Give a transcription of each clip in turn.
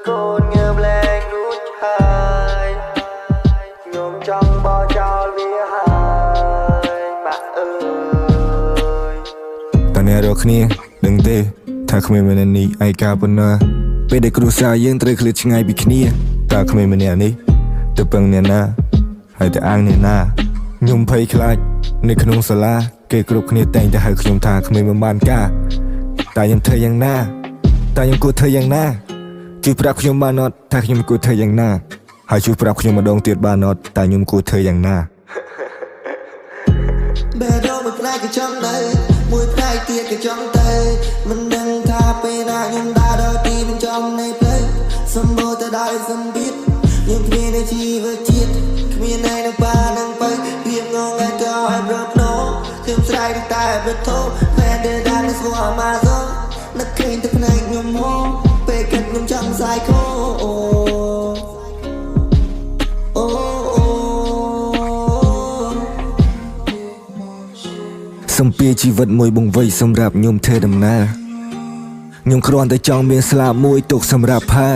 con nhớ lên rút hai nhôm trong bao trao vía hai màตอนนี้เราគ្នាដឹងទេថាគ្មានម្នាក់នេះឯកាប៉ុណ្ណាពេលដែលគ្រួសារយើងត្រូវឃ្លាតឆ្ងាយពីគ្នាតើគ្មានម្នាក់នេះទៅពឹងអ្នកណាហើយទៅអាងអ្នកណាខ្ញុំភ័យខ្លាចនៅក្នុងសាលាគេគ្រប់គ្នាតែងតែហៅខ្ញុំថាគ្មានមិនបានការតែខ្ញុំធ្វើយ៉ាងណាតែខ្ញុំគួរធ្វើយ៉ាងណាជួយប្រាប់ខ្ញុំបានអត់ថាខ្ញុំគួរធ្វើយ៉ាងណាហើយជួយប្រាប់ខ្ញុំម្ដងទៀតបានអត់តែខ្ញុំគួរធ្វើយ៉ាងណាបែរដល់មួយផ្នែកក៏ចង់ដែរមួយផ្នែកទៀតក៏ចង់តែមិនដឹងថាពេលណាខ្ញុំដើរដល់ទីបញ្ចប់នៃផ្លូវសម្បូរទៅដោយសម្ពាធខ្ញុំគ្មានជីវជាតិគ្មានឯនៅប៉ានឹងបើភាពងងឯក៏ឲ្យប្រកណោខ្ញុំស្រែកតែបទោពេលដែលដើរស្គាល់មកzoនឹកឃើញតែផ្នែកខ្ញុំហងពេលគិតខ្ញុំចង់សាយខោសំពីជីវិតមួយបង្វេចសម្រាប់ខ្ញុំធ្វើដំណើរខ្ញុំគ្រាន់តែចង់មានស្លាបមួយទុកសម្រាប់ផា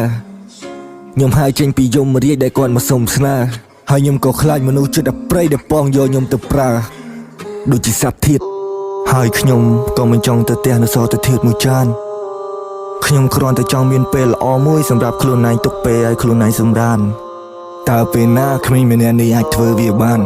ខ្ញុំហើយចេញពីយមរាជដែលគាត់មកសុំស្នេហ៍ហើយខ្ញុំក៏ខ្លាចមនុស្សចិត្តអប្រៃដែលប៉ងយកខ្ញុំទៅប្រើដូចជាសត្វធាតុហើយខ្ញុំក៏មិនចង់ទៅផ្ទះនៅសទៅធាតុមួយចានខ្ញុំគ្រាន់តែចង់មានពេលល្អមួយសម្រាប់ខ្លួនឯងទុកពេលឲ្យខ្លួនឯងសម្រានតើពេលណាគ្មានម្នាក់នេះអាចធ្វើវាបាន